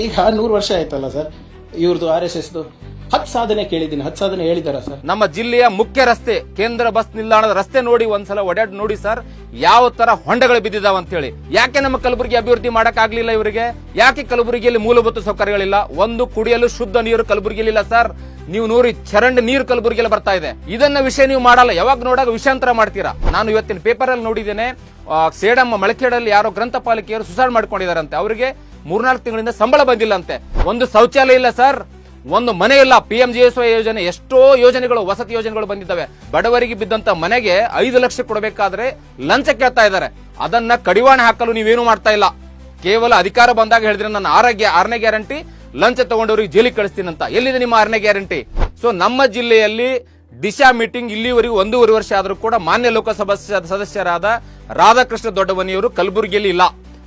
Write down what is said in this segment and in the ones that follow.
ಈಗ 100 ವರ್ಷ ಆಯ್ತಲ್ಲ ಸರ್ ಇವ್ರದ್ದು RSSದು 10 ಸಾಧನೆ ಕೇಳಿದ್ದೀನಿ. 10 ಸಾಧನೆ ಹೇಳಿದಾರ ಸರ್? ನಮ್ಮ ಜಿಲ್ಲೆಯ ಮುಖ್ಯ ರಸ್ತೆ, ಕೇಂದ್ರ ಬಸ್ ನಿಲ್ದಾಣದ ರಸ್ತೆ ನೋಡಿ ಒಂದ್ಸಲ ಓಡಾಡಿ ನೋಡಿ ಸರ್, ಯಾವ ತರ ಹೊಂಡಗಳು ಬಿದ್ದಿದಾವ ಅಂತ ಹೇಳಿ. ಯಾಕೆ ನಮ್ಮ ಕಲಬುರಗಿ ಅಭಿವೃದ್ಧಿ ಮಾಡಕ್ ಆಗ್ಲಿಲ್ಲ ಇವರಿಗೆ? ಯಾಕೆ ಕಲಬುರಗಿಯಲ್ಲಿ ಮೂಲಭೂತ ಸೌಕರ್ಯಗಳಿಲ್ಲ? ಒಂದು ಕುಡಿಯಲು ಶುದ್ಧ ನೀರು ಕಲಬುರಗಿಯಲ್ಲಿ ಇಲ್ಲ ಸರ್. ನೀವು ನೋಡಿ ಚರಂಡಿ ನೀರು ಕಲಬುರಗಿಯಲ್ಲಿ ಬರ್ತಾ ಇದೆ. ಇದನ್ನ ವಿಷಯ ನೀವು ಮಾಡಲ್ಲ, ಯಾವಾಗ ನೋಡಾಗ ವಿಷಾಂತರ ಮಾಡ್ತೀರಾ. ನಾನು ಇವತ್ತಿನ ಪೇಪರ್ ಅಲ್ಲಿ ನೋಡಿದ್ದೇನೆ, ಸೇಡಮ್ಮ ಮಳಖೇಡಲ್ಲಿ ಯಾರೋ ಗ್ರಂಥ ಪಾಲಿಕೆಯರು ಸುಸೈಡ್ ಮಾಡ್ಕೊಂಡಿದಾರಂತೆ. ಅವರಿಗೆ 3-4 ತಿಂಗಳಿಂದ ಸಂಬಳ ಬಂದಿಲ್ಲ ಅಂತೆ. ಒಂದು ಶೌಚಾಲಯ ಇಲ್ಲ ಸರ್, ಒಂದು ಮನೆ ಇಲ್ಲ. PMGSY ಯೋಜನೆ, ಎಷ್ಟೋ ಯೋಜನೆಗಳು, ವಸತಿ ಯೋಜನೆಗಳು ಬಂದಿದ್ದಾವೆ. ಬಡವರಿಗೆ ಬಿದ್ದಂತ ಮನೆಗೆ 5 ಲಕ್ಷ ಕೊಡಬೇಕಾದ್ರೆ ಲಂಚ ಕೇಳ್ತಾ ಇದ್ದಾರೆ. ಅದನ್ನ ಕಡಿವಾಣ ಹಾಕಲು ನೀವೇನು ಮಾಡ್ತಾ ಇಲ್ಲ. ಕೇವಲ ಅಧಿಕಾರ ಬಂದಾಗ ಹೇಳಿದ್ರೆ ನನ್ನ 6ನೇ ಗ್ಯಾರಂಟಿ ಲಂಚ ತಗೊಂಡವ್ರಿಗೆ ಜೈಲಿಗೆ ಕಳಿಸ್ತೀನಿ ಅಂತ. ಎಲ್ಲಿದೆ ನಿಮ್ಮ 6ನೇ ಗ್ಯಾರಂಟಿ? ಸೊ ನಮ್ಮ ಜಿಲ್ಲೆಯಲ್ಲಿ ದಿಶಾ ಮೀಟಿಂಗ್ ಇಲ್ಲಿವರೆಗೂ 1.5 ವರ್ಷ ಆದರೂ ಕೂಡ ಮಾನ್ಯ ಲೋಕಸಭಾ ಸದಸ್ಯರಾದ ರಾಧಾಕೃಷ್ಣ ದೊಡ್ಡಮನಿಯವರು ಕಲಬುರಗಿಯಲ್ಲಿ ಇಲ್ಲ.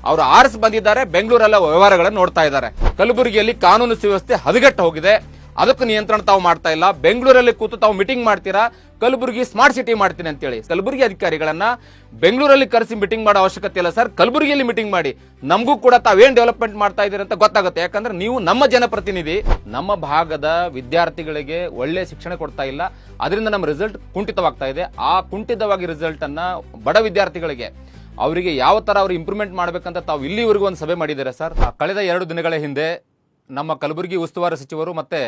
ಅವರು ಆರಿಸಿ ಬಂದಿದ್ದಾರೆ, ಬೆಂಗಳೂರಲ್ಲ ವ್ಯವಹಾರಗಳನ್ನು ನೋಡ್ತಾ ಇದ್ದಾರೆ. ಕಲಬುರಗಿಯಲ್ಲಿ ಕಾನೂನು ಸುವ್ಯವಸ್ಥೆ ಹದಗೆಟ್ಟು ಹೋಗಿದೆ, ಅದಕ್ಕೂ ನಿಯಂತ್ರಣ ತಾವು ಮಾಡ್ತಾ ಇಲ್ಲ. ಬೆಂಗಳೂರಲ್ಲಿ ಕೂತು ತಾವು ಮೀಟಿಂಗ್ ಮಾಡ್ತೀರಾ, ಕಲಬುರಗಿ ಸ್ಮಾರ್ಟ್ ಸಿಟಿ ಮಾಡ್ತೀನಿ ಅಂತೇಳಿ. ಕಲಬುರಗಿ ಅಧಿಕಾರಿಗಳನ್ನ ಬೆಂಗಳೂರಲ್ಲಿ ಕರೆಸಿ ಮೀಟಿಂಗ್ ಮಾಡೋ ಅವಶ್ಯಕತೆ ಇಲ್ಲ ಸರ್, ಕಲಬುರಗಿಯಲ್ಲಿ ಮೀಟಿಂಗ್ ಮಾಡಿ. ನಮಗೂ ಕೂಡ ತಾವೇನ್ ಡೆವಲಪ್ಮೆಂಟ್ ಮಾಡ್ತಾ ಇದ್ದೀರಿ ಅಂತ ಗೊತ್ತಾಗುತ್ತೆ. ಯಾಕಂದ್ರೆ ನೀವು ನಮ್ಮ ಜನಪ್ರತಿನಿಧಿ. ನಮ್ಮ ಭಾಗದ ವಿದ್ಯಾರ್ಥಿಗಳಿಗೆ ಒಳ್ಳೆ ಶಿಕ್ಷಣ ಕೊಡ್ತಾ ಇಲ್ಲ, ಅದರಿಂದ ನಮ್ಮ ರಿಸಲ್ಟ್ ಕುಂಠಿತವಾಗ್ತಾ ಇದೆ. ಆ ಕುಂಠಿತವಾಗಿ ರಿಸಲ್ಟ್ ಅನ್ನ ಬಡ ವಿದ್ಯಾರ್ಥಿಗಳಿಗೆ ಅವರಿಗೆ ಯಾವ ತರ ಅವರು ಇಂಪ್ರೂವ್ಮೆಂಟ್ ಮಾಡ್ಬೇಕಂತ ತಾವು ಇಲ್ಲಿವರೆಗೂ ಒಂದು ಸಭೆ ಮಾಡಿದ್ದಾರೆ ಸರ್. ಕಳೆದ 2 ದಿನಗಳ ಹಿಂದೆ ನಮ್ಮ ಕಲಬುರಗಿ ಉಸ್ತುವಾರಿ ಸಚಿವರು ಮತ್ತೆ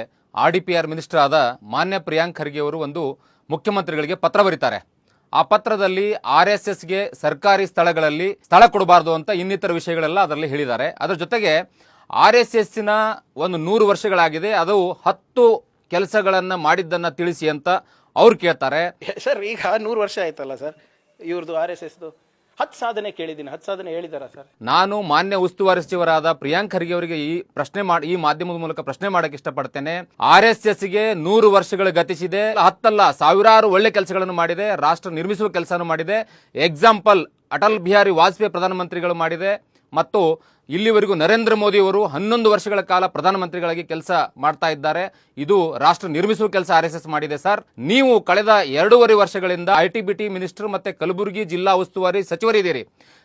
RDPR ಮಿನಿಸ್ಟರ್ ಆದ ಮಾನ್ಯ ಪ್ರಿಯಾಂಕ್ ಖರ್ಗೆ ಅವರು ಒಂದು ಮುಖ್ಯಮಂತ್ರಿಗಳಿಗೆ ಪತ್ರ ಬರೀತಾರೆ. ಆ ಪತ್ರದಲ್ಲಿ RSSಗೆ ಸರ್ಕಾರಿ ಸ್ಥಳಗಳಲ್ಲಿ ಸ್ಥಳ ಕೊಡಬಾರದು ಅಂತ ಇನ್ನಿತರ ವಿಷಯಗಳೆಲ್ಲ ಅದರಲ್ಲಿ ಹೇಳಿದ್ದಾರೆ. ಅದರ ಜೊತೆಗೆ RSSನ ಒಂದು 100 ವರ್ಷಗಳಾಗಿದೆ, ಅದು 10 ಕೆಲಸಗಳನ್ನ ಮಾಡಿದ್ದನ್ನ ತಿಳಿಸಿ ಅಂತ ಅವ್ರು ಕೇಳ್ತಾರೆ. ಸರ್ ಈಗ 100 ವರ್ಷ ಆಯ್ತಲ್ಲ ಸರ್ ಇವ್ರದ್ದು RSSದು 10 ಸಾಧನೆ ಕೇಳಿದ್ದೀನಿ. 10 ಸಾಧನೆ ಹೇಳಿದಾರ ಸರ್? ನಾನು ಮಾನ್ಯ ಉಸ್ತುವಾರಿ ಸಚಿವರಾದ ಪ್ರಿಯಾಂಕ್ ಖರ್ಗೆ ಅವರಿಗೆ ಈ ಮಾಧ್ಯಮದ ಮೂಲಕ ಪ್ರಶ್ನೆ ಮಾಡಕ್ಕೆ ಇಷ್ಟಪಡ್ತೇನೆ. RSSಗೆ 100 ವರ್ಷಗಳು ಗತಿಸಿದೆ, 10 ಅಲ್ಲ ಸಾವಿರಾರು ಒಳ್ಳೆ ಕೆಲಸಗಳನ್ನು ಮಾಡಿದೆ, ರಾಷ್ಟ್ರ ನಿರ್ಮಿಸುವ ಕೆಲಸನೂ ಮಾಡಿದೆ. ಎಕ್ಸಾಂಪಲ್ ಅಟಲ್ ಬಿಹಾರಿ ವಾಜಪೇಯಿ ಪ್ರಧಾನಮಂತ್ರಿಗಳು ಮಾಡಿದೆ, ಮತ್ತು ಇಲ್ಲಿವರೆಗೂ ನರೇಂದ್ರ ಮೋದಿ ಅವರು 11 ವರ್ಷಗಳ ಕಾಲ ಪ್ರಧಾನಮಂತ್ರಿಗಳಾಗಿ ಕೆಲಸ ಮಾಡ್ತಾ ಇದ್ದಾರೆ. ಇದು ರಾಷ್ಟ್ರ ನಿರ್ಮಿಸುವ ಕೆಲಸ RSS ಮಾಡಿದೆ ಸರ್. ನೀವು ಕಳೆದ 2.5 ವರ್ಷಗಳಿಂದ IT-BT ಮಿನಿಸ್ಟರ್ ಮತ್ತೆ ಕಲಬುರಗಿ ಜಿಲ್ಲಾ ಉಸ್ತುವಾರಿ ಸಚಿವರಿದ್ದೀರಿ.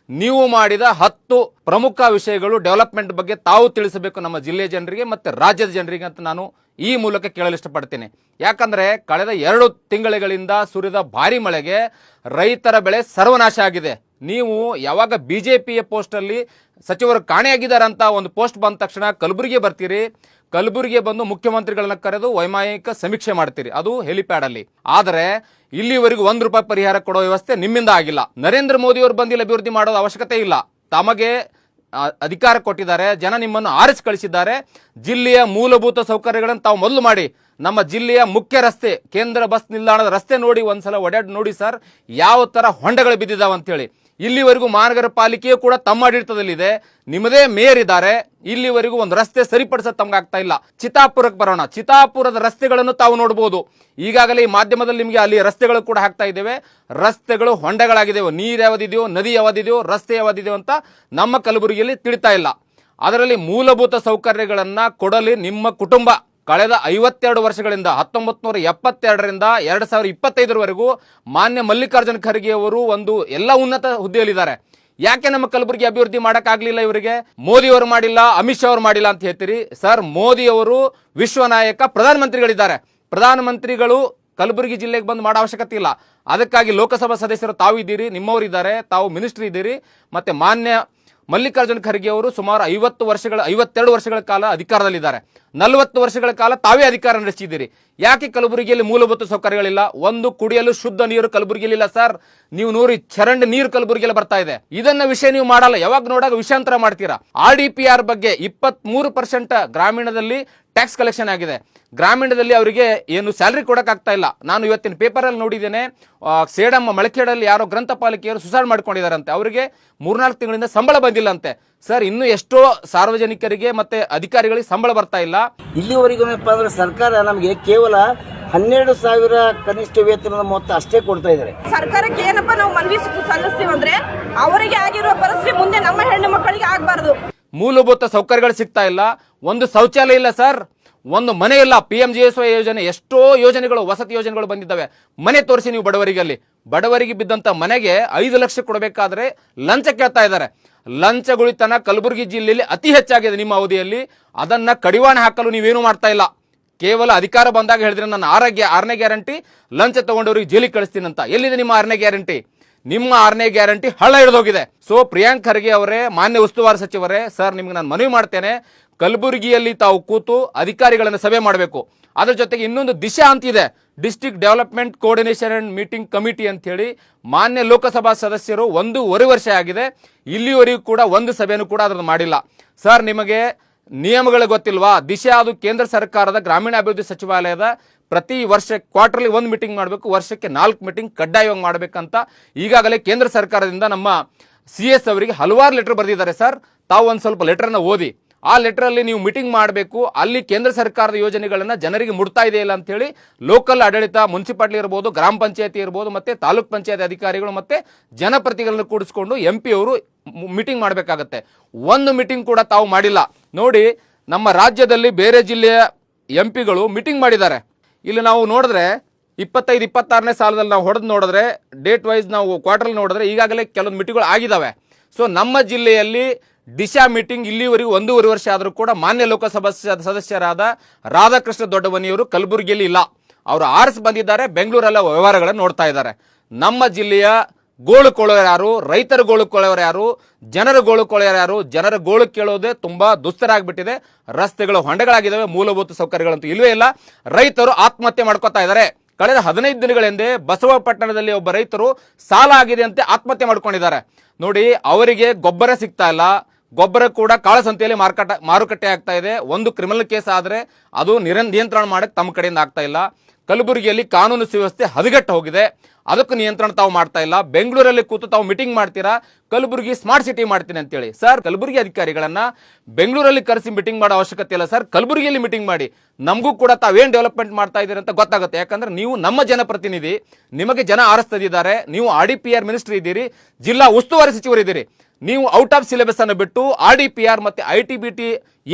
ನೀವು ಮಾಡಿದ 10 ಪ್ರಮುಖ ವಿಷಯಗಳು ಡೆವಲಪ್ಮೆಂಟ್ ಬಗ್ಗೆ ತಾವು ತಿಳಿಸಬೇಕು ನಮ್ಮ ಜಿಲ್ಲೆಯ ಜನರಿಗೆ ಮತ್ತೆ ರಾಜ್ಯದ ಜನರಿಗೆ ಅಂತ ನಾನು ಈ ಮೂಲಕ ಕೇಳಲು ಇಷ್ಟಪಡ್ತೇನೆ. ಯಾಕಂದ್ರೆ ಕಳೆದ 2 ತಿಂಗಳಿಂದ ಸುರಿದ ಭಾರಿ ಮಳೆಗೆ ರೈತರ ಬೆಳೆ ಸರ್ವನಾಶ ಆಗಿದೆ. ನೀವು ಯಾವಾಗ BJPಯ ಪೋಸ್ಟ್ ಅಲ್ಲಿ ಸಚಿವರು ಕಾಣೆಯಾಗಿದ್ದಾರಂತ ಒಂದು ಪೋಸ್ಟ್ ಬಂದ ತಕ್ಷಣ ಕಲಬುರಗಿ ಬರ್ತೀರಿ, ಕಲಬುರಗಿ ಬಂದು ಮುಖ್ಯಮಂತ್ರಿಗಳನ್ನ ಕರೆದು ವೈಮಾನಿಕ ಸಮೀಕ್ಷೆ ಮಾಡ್ತೀರಿ, ಅದು ಹೆಲಿಪ್ಯಾಡ್ ಅಲ್ಲಿ. ಆದರೆ ಇಲ್ಲಿವರೆಗೂ ₹1 ಪರಿಹಾರ ಕೊಡೋ ವ್ಯವಸ್ಥೆ ನಿಮ್ಮಿಂದ ಆಗಿಲ್ಲ. ನರೇಂದ್ರ ಮೋದಿ ಅವರು ಬಂದು ಇಲ್ಲಿ ಅಭಿವೃದ್ಧಿ ಮಾಡೋದು ಅವಶ್ಯಕತೆ ಇಲ್ಲ. ತಮಗೆ ಅಧಿಕಾರ ಕೊಟ್ಟಿದ್ದಾರೆ, ಜನ ನಿಮ್ಮನ್ನು ಆರಿಸಿ ಕಳಿಸಿದ್ದಾರೆ. ಜಿಲ್ಲೆಯ ಮೂಲಭೂತ ಸೌಕರ್ಯಗಳನ್ನು ತಾವು ಮೊದಲು ಮಾಡಿ. ನಮ್ಮ ಜಿಲ್ಲೆಯ ಮುಖ್ಯ ರಸ್ತೆ, ಕೇಂದ್ರ ಬಸ್ ನಿಲ್ದಾಣದ ರಸ್ತೆ ನೋಡಿ ಒಂದ್ಸಲ ಓಡಾಡಿ ನೋಡಿ ಸರ್, ಯಾವ ತರ ಹೊಂಡಗಳು ಬಿದ್ದಿದಾವ ಅಂತ ಹೇಳಿ. ಇಲ್ಲಿವರೆಗೂ ಮಹಾನಗರ ಪಾಲಿಕೆಯೂ ಕೂಡ ತಮ್ಮ ಆಡಳಿತದಲ್ಲಿದೆ, ನಿಮ್ಮದೇ ಮೇಯರ್ ಇದ್ದಾರೆ. ಇಲ್ಲಿವರೆಗೂ ಒಂದು ರಸ್ತೆ ಸರಿಪಡಿಸೋದು ತಮ್ಗಾಗ್ತಾ ಇಲ್ಲ. ಚಿತ್ತಾಪುರಕ್ಕೆ ಬರೋಣ. ಚಿತ್ತಾಪುರದ ರಸ್ತೆಗಳನ್ನು ತಾವು ನೋಡಬಹುದು. ಈಗಾಗಲೇ ಈ ಮಾಧ್ಯಮದಲ್ಲಿ ನಿಮಗೆ ಅಲ್ಲಿ ರಸ್ತೆಗಳು ಕೂಡ ಹಾಕ್ತಾ ಇದ್ದೇವೆ. ರಸ್ತೆಗಳು ಹೊಂಡಗಳಾಗಿದ್ದೇವೆ. ನೀರು ಯಾವ್ದಿದೆಯೋ, ನದಿ ಯಾವ್ದಿದೆಯೋ, ರಸ್ತೆ ಯಾವ್ದಿದೆಯೋ ಅಂತ ನಮ್ಮ ಕಲಬುರಗಿಯಲ್ಲಿ ತಿಳಿತಾ ಇಲ್ಲ. ಅದರಲ್ಲಿ ಮೂಲಭೂತ ಸೌಕರ್ಯಗಳನ್ನ ಕೊಡಲಿ ನಿಮ್ಮ ಕುಟುಂಬ ಕಳೆದ 52 ವರ್ಷಗಳಿಂದ 1972ರಿಂದ 2025ರವರೆಗೂ ಮಾನ್ಯ ಮಲ್ಲಿಕಾರ್ಜುನ ಖರ್ಗೆ ಅವರು ಒಂದು ಎಲ್ಲ ಉನ್ನತ ಹುದ್ದೆಯಲ್ಲಿದ್ದಾರೆ. ಯಾಕೆ ನಮ್ಮ ಕಲಬುರಗಿ ಅಭಿವೃದ್ಧಿ ಮಾಡಕ್ ಆಗ್ಲಿಲ್ಲ ಇವರಿಗೆ? ಮೋದಿ ಅವರು ಮಾಡಿಲ್ಲ, ಅಮಿತ್ ಶಾ ಅವರು ಮಾಡಿಲ್ಲ ಅಂತ ಹೇಳ್ತೀರಿ ಸರ್. ಮೋದಿ ಅವರು ವಿಶ್ವ ನಾಯಕ, ಪ್ರಧಾನಮಂತ್ರಿಗಳಿದ್ದಾರೆ. ಪ್ರಧಾನಮಂತ್ರಿಗಳು ಕಲಬುರಗಿ ಜಿಲ್ಲೆಗೆ ಬಂದು ಮಾಡೋ ಅವಶ್ಯಕತೆ ಇಲ್ಲ. ಅದಕ್ಕಾಗಿ ಲೋಕಸಭಾ ಸದಸ್ಯರು ತಾವು ಇದ್ದೀರಿ, ನಿಮ್ಮವರಿದ್ದಾರೆ, ತಾವು ಮಿನಿಸ್ಟರ್ ಇದ್ದೀರಿ. ಮತ್ತೆ ಮಾನ್ಯ ಮಲ್ಲಿಕಾರ್ಜುನ ಖರ್ಗೆ ಅವರು ಸುಮಾರು 52 ವರ್ಷಗಳ ಕಾಲ ಅಧಿಕಾರದಲ್ಲಿದ್ದಾರೆ. 40 ವರ್ಷಗಳ ಕಾಲ ತಾವೇ ಅಧಿಕಾರ ನಡೆಸಿದ್ದೀರಿ. ಯಾಕೆ ಕಲಬುರಗಿಯಲ್ಲಿ ಮೂಲಭೂತ ಸೌಕರ್ಯಗಳಿಲ್ಲ? ಒಂದು ಕುಡಿಯಲು ಶುದ್ಧ ನೀರು ಕಲಬುರಗಿಯಲ್ಲಿ ಇಲ್ಲ ಸರ್. ನೀವು ನೋಡಿ ಚರಂಡಿ ನೀರು ಕಲಬುರಗಿಯಲ್ಲಿ ಬರ್ತಾ ಇದೆ. ಇದನ್ನ ವಿಷಯ ನೀವು ಮಾಡಲ್ಲ, ಯಾವಾಗ ನೋಡಾಗ ವಿಷಾಂತರ ಮಾಡ್ತೀರಾ. RDPR ಬಗ್ಗೆ 23% ಗ್ರಾಮೀಣದಲ್ಲಿ ಟ್ಯಾಕ್ಸ್ ಕಲೆಕ್ಷನ್ ಆಗಿದೆ. ಗ್ರಾಮೀಣದಲ್ಲಿ ಅವರಿಗೆ ಏನು ಸ್ಯಾಲರಿ ಕೊಡಕ್ಕಾಗ್ತಾ ಇಲ್ಲ. ನಾನು ಇವತ್ತಿನ ಪೇಪರ್ ಅಲ್ಲಿ ನೋಡಿದ್ದೇನೆ, ಸೇಡಮ್ಮ ಮಳಖೇಡಲ್ಲಿ ಯಾರೋ ಗ್ರಂಥ ಪಾಲಿಕೆಯರು ಸುಸೈಡ್ ಮಾಡ್ಕೊಂಡಿದಾರಂತೆ. ಅವರಿಗೆ 3-4 ತಿಂಗಳಿಂದ ಸಂಬಳ ಬಂದಿಲ್ಲ ಅಂತೆ ಸರ್. ಇನ್ನು ಎಷ್ಟೋ ಸಾರ್ವಜನಿಕರಿಗೆ ಮತ್ತೆ ಅಧಿಕಾರಿಗಳಿಗೆ ಸಂಬಳ ಬರ್ತಾ ಇಲ್ಲ. ಇಲ್ಲಿವರೆಗೂ ಅಂದ್ರೆ ಸರ್ಕಾರ ನಮಗೆ ಕೇವಲ 12,000 ಕನಿಷ್ಠ ವೇತನದ ಮೊತ್ತ ಅಷ್ಟೇ ಕೊಡ್ತಾ ಇದ್ದಾರೆ. ಸರ್ಕಾರಕ್ಕೆ ಏನಪ್ಪ ನಾವು ಮನವಿ ಸಲ್ಲಿಸ್ತೀವಿ ಅಂದ್ರೆ ಅವರಿಗೆ ಆಗಿರುವ ಪರಿಸ್ಥಿತಿ ಮುಂದೆ ನಮ್ಮ ಹೆಣ್ಣು ಮಕ್ಕಳಿಗೆ ಆಗಬಾರದು. ಮೂಲಭೂತ ಸೌಕರ್ಯಗಳು ಸಿಗ್ತಾ ಇಲ್ಲ. ಒಂದು ಶೌಚಾಲಯ ಇಲ್ಲ ಸರ್, ಒಂದು ಮನೆ ಇಲ್ಲ. PMGSY ಯೋಜನೆ, ಎಷ್ಟೋ ಯೋಜನೆಗಳು, ವಸತಿ ಯೋಜನೆಗಳು ಬಂದಿದ್ದಾವೆ. ಮನೆ ತೋರಿಸಿ ನೀವು ಬಡವರಿಗೆ. ಅಲ್ಲಿ ಬಡವರಿಗೆ ಬಿದ್ದಂತ ಮನೆಗೆ 5 ಲಕ್ಷ ಕೊಡಬೇಕಾದ್ರೆ ಲಂಚ ಕೇಳ್ತಾ ಇದ್ದಾರೆ. ಲಂಚಗುಳಿತನ ಕಲಬುರಗಿ ಜಿಲ್ಲೆಯಲ್ಲಿ ಅತಿ ಹೆಚ್ಚಾಗಿದೆ ನಿಮ್ಮ ಅವಧಿಯಲ್ಲಿ. ಅದನ್ನ ಕಡಿವಾಣ ಹಾಕಲು ನೀವೇನು ಮಾಡ್ತಾ ಇಲ್ಲ. ಕೇವಲ ಅಧಿಕಾರ ಬಂದಾಗ ಹೇಳಿದ್ರೆ ನನ್ನ ಆರನೇ ಗ್ಯಾರಂಟಿ ಲಂಚ ತಗೊಂಡವ್ರಿಗೆ ಜೈಲಿಗೆ ಕಳಿಸ್ತೀನಿ ಅಂತ. ಎಲ್ಲಿದೆ ನಿಮ್ಮ 6ನೇ ಗ್ಯಾರಂಟಿ? ನಿಮ್ಮ 6ನೇ ಗ್ಯಾರಂಟಿ ಹಳ್ಳ ಹಿಡಿದೋಗಿದೆ. ಸೊ ಪ್ರಿಯಾಂಕ್ ಖರ್ಗೆ ಅವರೇ, ಮಾನ್ಯ ಉಸ್ತುವಾರಿ ಸಚಿವರೇ, ಸರ್ ನಿಮ್ಗೆ ನಾನು ಮನವಿ ಮಾಡ್ತೇನೆ, ಕಲಬುರಗಿಯಲ್ಲಿ ತಾವು ಕೂತು ಅಧಿಕಾರಿಗಳನ್ನು ಸಭೆ ಮಾಡಬೇಕು. ಅದ್ರ ಜೊತೆಗೆ ಇನ್ನೊಂದು ದಿಶಾ ಅಂತಿದೆ, district development coordination and meeting committee ಅಂತ ಹೇಳಿ. ಮಾನ್ಯ ಲೋಕಸಭಾ ಸದಸ್ಯರು 1.5 ವರ್ಷ ಆಗಿದೆ, ಇಲ್ಲಿವರೆಗೂ ಕೂಡ ಒಂದು ಸಭೆನೂ ಕೂಡ ಅದನ್ನು ಮಾಡಿಲ್ಲ. ಸರ್ ನಿಮಗೆ ನಿಯಮಗಳು ಗೊತ್ತಿಲ್ವಾ? ದಿಶಾ ಅದು ಕೇಂದ್ರ ಸರ್ಕಾರದ ಗ್ರಾಮೀಣಾಭಿವೃದ್ಧಿ ಸಚಿವಾಲಯದ ಪ್ರತಿ ವರ್ಷ ಕ್ವಾರ್ಟರ್ಲಿ 1 ಮೀಟಿಂಗ್ ಮಾಡಬೇಕು, ವರ್ಷಕ್ಕೆ 4 ಮೀಟಿಂಗ್ ಕಡ್ಡಾಯವಾಗಿ ಮಾಡಬೇಕಂತ ಈಗಾಗಲೇ ಕೇಂದ್ರ ಸರ್ಕಾರದಿಂದ ನಮ್ಮ CS ಅವರಿಗೆ ಹಲವಾರು ಲೆಟರ್ ಬರೆದಿದ್ದಾರೆ. ಸರ್ ತಾವು ಒಂದು ಸ್ವಲ್ಪ ಲೆಟರ್ನ ಓದಿ. ಆ ಲೆಟರಲ್ಲಿ ನೀವು ಮೀಟಿಂಗ್ ಮಾಡಬೇಕು, ಅಲ್ಲಿ ಕೇಂದ್ರ ಸರ್ಕಾರದ ಯೋಜನೆಗಳನ್ನ ಜನರಿಗೆ ಮುಟ್ತಾ ಇದೆಯಿಲ್ಲ ಅಂತ ಹೇಳಿ ಲೋಕಲ್ ಆಡಳಿತ, ಮುನ್ಸಿಪಾಲಿಟಿ ಇರ್ಬೋದು, ಗ್ರಾಮ ಪಂಚಾಯತಿ ಇರ್ಬೋದು, ಮತ್ತೆ ತಾಲೂಕ್ ಪಂಚಾಯತ್ ಅಧಿಕಾರಿಗಳು ಮತ್ತೆ ಜನಪ್ರತಿನಿಧಿಗಳನ್ನು ಕೂಡಿಸ್ಕೊಂಡು MP ಅವರು ಮೀಟಿಂಗ್ ಮಾಡಬೇಕಾಗತ್ತೆ. ಒಂದು ಮೀಟಿಂಗ್ ಕೂಡ ತಾವು ಮಾಡಿಲ್ಲ. ನೋಡಿ, ನಮ್ಮ ರಾಜ್ಯದಲ್ಲಿ ಬೇರೆ ಜಿಲ್ಲೆಯ MP ಗಳು ಮೀಟಿಂಗ್ ಮಾಡಿದ್ದಾರೆ. ಇಲ್ಲಿ ನಾವು ನೋಡಿದ್ರೆ 25-26ನೇ ಸಾಲದಲ್ಲಿ ನಾವು ಹೊಡೆದು ನೋಡಿದ್ರೆ, ಡೇಟ್ ವೈಸ್ ನಾವು ಕ್ವಾರ್ಟರ್ ನೋಡಿದ್ರೆ ಈಗಾಗಲೇ ಕೆಲವೊಂದು ಮೀಟಿಂಗ್ಗಳು ಆಗಿದ್ದಾವೆ. ಸೊ ನಮ್ಮ ಜಿಲ್ಲೆಯಲ್ಲಿ ದಿಶಾ ಮೀಟಿಂಗ್ ಇಲ್ಲಿವರೆಗೂ 1.5 ವರ್ಷ ಆದರೂ ಕೂಡ ಮಾನ್ಯ ಲೋಕಸಭಾ ಸದಸ್ಯರಾದ ರಾಧಾಕೃಷ್ಣ ದೊಡ್ಡಮನಿಯವರು ಕಲಬುರಗಿಯಲ್ಲಿ ಇಲ್ಲ. ಅವರು ಆರಿಸಿ ಬಂದಿದ್ದಾರೆ, ಬೆಂಗಳೂರಲ್ಲ ವ್ಯವಹಾರಗಳನ್ನು ನೋಡ್ತಾ ಇದ್ದಾರೆ. ನಮ್ಮ ಜಿಲ್ಲೆಯ ಗೋಳು ಕೊಳ್ಳೋರು ಯಾರು? ರೈತರ ಗೋಳು ಕೊಳ್ಳೋರು ಯಾರು? ಜನರ ಗೋಳು ಕೊಳ್ಳೋರು ಯಾರು? ಜನರ ಗೋಳು ಕೇಳೋದೇ ತುಂಬಾ ದುಸ್ತರಾಗ್ಬಿಟ್ಟಿದೆ. ರಸ್ತೆಗಳು ಹೊಂಡಗಳಾಗಿದ್ದಾವೆ, ಮೂಲಭೂತ ಸೌಕರ್ಯಗಳಂತೂ ಇಲ್ವೇ ಇಲ್ಲ. ರೈತರು ಆತ್ಮಹತ್ಯೆ ಮಾಡ್ಕೋತಾ ಇದ್ದಾರೆ. ಕಳೆದ 15 ದಿನಗಳ ಹಿಂದೆ ಬಸವಪಟ್ಟಣದಲ್ಲಿ ಒಬ್ಬ ರೈತರು ಸಾಲ ಆಗಿದೆ ಅಂತ ಆತ್ಮಹತ್ಯೆ ಮಾಡ್ಕೊಂಡಿದ್ದಾರೆ. ನೋಡಿ, ಅವರಿಗೆ ಗೊಬ್ಬರ ಸಿಗ್ತಾ ಇಲ್ಲ. ಗೊಬ್ಬರ ಕೂಡ ಕಾಳಸಂತೆಯಲ್ಲಿ ಮಾರುಕಟ್ಟೆ ಆಗ್ತಾ ಇದೆ. ಒಂದು ಕ್ರಿಮಿನಲ್ ಕೇಸ್ ಆದ್ರೆ ಅದು ನಿಯಂತ್ರಣ ಮಾಡಕ್ಕೆ ತಮ್ಮ ಕಡೆಯಿಂದ ಆಗ್ತಾ ಇಲ್ಲ. ಕಲಬುರಗಿಯಲ್ಲಿ ಕಾನೂನು ಸುವ್ಯವಸ್ಥೆ ಹದಗೆಟ್ಟು ಹೋಗಿದೆ, ಅದಕ್ಕೂ ನಿಯಂತ್ರಣ ತಾವು ಮಾಡ್ತಾ ಇಲ್ಲ. ಬೆಂಗಳೂರಲ್ಲಿ ಕೂತು ತಾವು ಮೀಟಿಂಗ್ ಮಾಡ್ತೀರಾ, ಕಲಬುರಗಿ ಸ್ಮಾರ್ಟ್ ಸಿಟಿ ಮಾಡ್ತೀನಿ ಅಂತೇಳಿ. ಸರ್ ಕಲಬುರಗಿ ಅಧಿಕಾರಿಗಳನ್ನ ಬೆಂಗಳೂರಲ್ಲಿ ಕರೆಸಿ ಮೀಟಿಂಗ್ ಮಾಡೋ ಅವಶ್ಯಕತೆ ಇಲ್ಲ ಸರ್, ಕಲಬುರಗಿಯಲ್ಲಿ ಮೀಟಿಂಗ್ ಮಾಡಿ. ನಮಗೂ ಕೂಡ ತಾವೇನ್ ಡೆವಲಪ್ಮೆಂಟ್ ಮಾಡ್ತಾ ಇದ್ದೀರಿ ಅಂತ ಗೊತ್ತಾಗುತ್ತೆ. ಯಾಕಂದ್ರೆ ನೀವು ನಮ್ಮ ಜನಪ್ರತಿನಿಧಿ, ನಿಮಗೆ ಜನ ಆರಿಸ್ತಿದ್ದಾರೆ. ನೀವು RDPR ಮಿನಿಸ್ಟರ್ ಇದ್ದೀರಿ, ಜಿಲ್ಲಾ ಉಸ್ತುವಾರಿ ಸಚಿವರಿದ್ದೀರಿ. ನೀವು ಔಟ್ ಆಫ್ ಸಿಲೆಬಸ್ ಅನ್ನು ಬಿಟ್ಟು RDPR ಮತ್ತೆ ITBT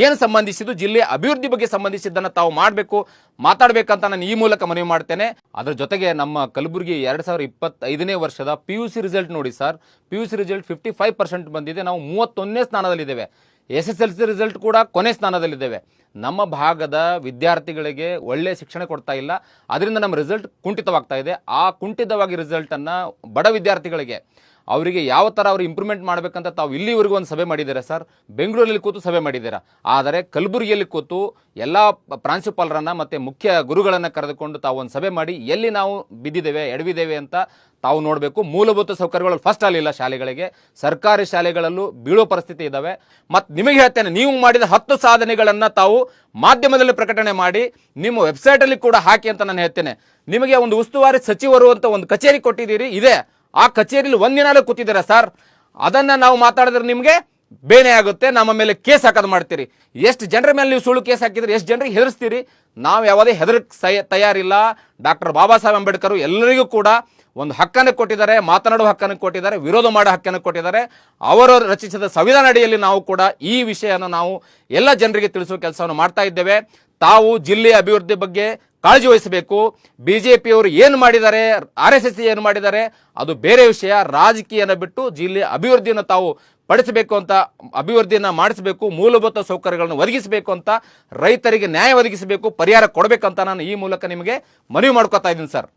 ಏನು ಸಂಬಂಧಿಸಿದ್ದು ಜಿಲ್ಲೆಯ ಅಭಿವೃದ್ಧಿ ಬಗ್ಗೆ ಸಂಬಂಧಿಸಿದ್ದನ್ನು ತಾವು ಮಾಡಬೇಕು, ಮಾತಾಡಬೇಕಂತ ನಾನು ಈ ಮೂಲಕ ಮನವಿ ಮಾಡ್ತೇನೆ. ಅದರ ಜೊತೆಗೆ ನಮ್ಮ ಕಲಬುರಗಿ 2025ನೇ ವರ್ಷದ PUC ರಿಸಲ್ಟ್ ನೋಡಿ ಸರ್, PUC ರಿಸಲ್ಟ್ 55% ಬಂದಿದೆ. ನಾವು 31ನೇ ಸ್ಥಾನದಲ್ಲಿದ್ದೇವೆ. SSLC ರಿಸಲ್ಟ್ ಕೂಡ ಕೊನೆ ಸ್ಥಾನದಲ್ಲಿದ್ದೇವೆ. ನಮ್ಮ ಭಾಗದ ವಿದ್ಯಾರ್ಥಿಗಳಿಗೆ ಒಳ್ಳೆ ಶಿಕ್ಷಣ ಕೊಡ್ತಾ ಇಲ್ಲ, ಅದರಿಂದ ನಮ್ಮ ರಿಸಲ್ಟ್ ಕುಂಠಿತವಾಗ್ತಾ ಇದೆ. ಆ ಕುಂಠಿತವಾಗಿ ರಿಸಲ್ಟನ್ನು ಬಡ ವಿದ್ಯಾರ್ಥಿಗಳಿಗೆ ಅವರಿಗೆ ಯಾವ ಥರ ಅವರು ಇಂಪ್ರೂವ್ಮೆಂಟ್ ಮಾಡಬೇಕಂತ ತಾವು ಇಲ್ಲಿವರೆಗೂ ಒಂದು ಸಭೆ ಮಾಡಿದ್ದೀರಾ ಸರ್? ಬೆಂಗಳೂರಲ್ಲಿ ಕೂತು ಸಭೆ ಮಾಡಿದ್ದೀರಾ, ಆದರೆ ಕಲಬುರಗಿಯಲ್ಲಿ ಕೂತು ಎಲ್ಲ ಪ್ರಾಂಶುಪಾಲರನ್ನ ಮತ್ತು ಮುಖ್ಯ ಗುರುಗಳನ್ನು ಕರೆದುಕೊಂಡು ತಾವು ಒಂದು ಸಭೆ ಮಾಡಿ ಎಲ್ಲಿ ನಾವು ಬಿದ್ದಿದ್ದೇವೆ, ಎಡವಿದ್ದೇವೆ ಅಂತ ತಾವು ನೋಡಬೇಕು. ಮೂಲಭೂತ ಸೌಕರ್ಯಗಳು ಫಸ್ಟ್ ಅಲ್ಲಿಲ್ಲ ಶಾಲೆಗಳಿಗೆ, ಸರ್ಕಾರಿ ಶಾಲೆಗಳಲ್ಲೂ ಬೀಳೋ ಪರಿಸ್ಥಿತಿ ಇದ್ದಾವೆ. ಮತ್ತು ನಿಮಗೆ ಹೇಳ್ತೇನೆ, ನೀವು ಮಾಡಿದ 10 ಸಾಧನೆಗಳನ್ನು ತಾವು ಮಾಧ್ಯಮದಲ್ಲಿ ಪ್ರಕಟಣೆ ಮಾಡಿ ನಿಮ್ಮ ವೆಬ್ಸೈಟಲ್ಲಿ ಕೂಡ ಹಾಕಿ ಅಂತ ನಾನು ಹೇಳ್ತೇನೆ. ನಿಮಗೆ ಒಂದು ಉಸ್ತುವಾರಿ ಸಚಿವರು ಅಂತ ಒಂದು ಕಚೇರಿ ಕೊಟ್ಟಿದ್ದೀರಿ, ಇದೆ. ಆ ಕಚೇರಿಯಲ್ಲಿ ಒಂದಿನಾಲೂ ಕೂತಿದ್ದೀರಾ ಸರ್, ಅದನ್ನ ನಾವು ಮಾತಾಡಿದ್ರೆ ನಿಮಗೆ ಬೇನೆ ಆಗುತ್ತೆ, ನಮ್ಮ ಮೇಲೆ ಕೇಸ್ ಹಾಕೋದು ಮಾಡ್ತೀರಿ. ಎಷ್ಟು ಜನರ ಮೇಲೆ ನೀವು ಸುಳ್ಳು ಕೇಸ್ ಹಾಕಿದ್ರೆ ಎಷ್ಟು ಜನರಿಗೆ ಹೆದರ್ಸ್ತೀರಿ? ನಾವು ಯಾವುದೇ ಹೆದರಕ್ಕೆ ತಯಾರಿಲ್ಲ. ಡಾಕ್ಟರ್ ಬಾಬಾ ಸಾಹೇಬ್ ಅಂಬೇಡ್ಕರ್ ಎಲ್ಲರಿಗೂ ಕೂಡ ಒಂದು ಹಕ್ಕನ್ನು ಕೊಟ್ಟಿದ್ದಾರೆ, ಮಾತನಾಡುವ ಹಕ್ಕನ್ನು ಕೊಟ್ಟಿದ್ದಾರೆ, ವಿರೋಧ ಮಾಡೋ ಹಕ್ಕನ್ನು ಕೊಟ್ಟಿದ್ದಾರೆ. ಅವರು ರಚಿಸಿದ ಸಂವಿಧಾನ ಅಡಿಯಲ್ಲಿ ನಾವು ಕೂಡ ಈ ವಿಷಯನ ನಾವು ಎಲ್ಲ ಜನರಿಗೆ ತಿಳಿಸುವ ಕೆಲಸವನ್ನು ಮಾಡ್ತಾ ಇದ್ದೇವೆ. ತಾವು ಜಿಲ್ಲೆಯ ಅಭಿವೃದ್ಧಿ ಬಗ್ಗೆ ಕಾಳಜಿ ವಹಿಸಬೇಕು. ಬಿಜೆಪಿಯವರು ಏನು ಮಾಡಿದ್ದಾರೆ, RSS ಏನು ಮಾಡಿದ್ದಾರೆ ಅದು ಬೇರೆ ವಿಷಯ. ರಾಜಕೀಯನ ಬಿಟ್ಟು ಜಿಲ್ಲೆಯ ಅಭಿವೃದ್ಧಿಯನ್ನು ತಾವು ಪಡಿಸಬೇಕು ಅಂತ, ಅಭಿವೃದ್ಧಿಯನ್ನು ಮಾಡಿಸಬೇಕು, ಮೂಲಭೂತ ಸೌಕರ್ಯಗಳನ್ನು ಒದಗಿಸಬೇಕು ಅಂತ, ರೈತರಿಗೆ ನ್ಯಾಯ ಒದಗಿಸಬೇಕು, ಪರಿಹಾರ ಕೊಡಬೇಕಂತ ನಾನು ಈ ಮೂಲಕ ನಿಮಗೆ ಮನವಿ ಮಾಡ್ಕೊತಾ ಇದ್ದೀನಿ ಸರ್.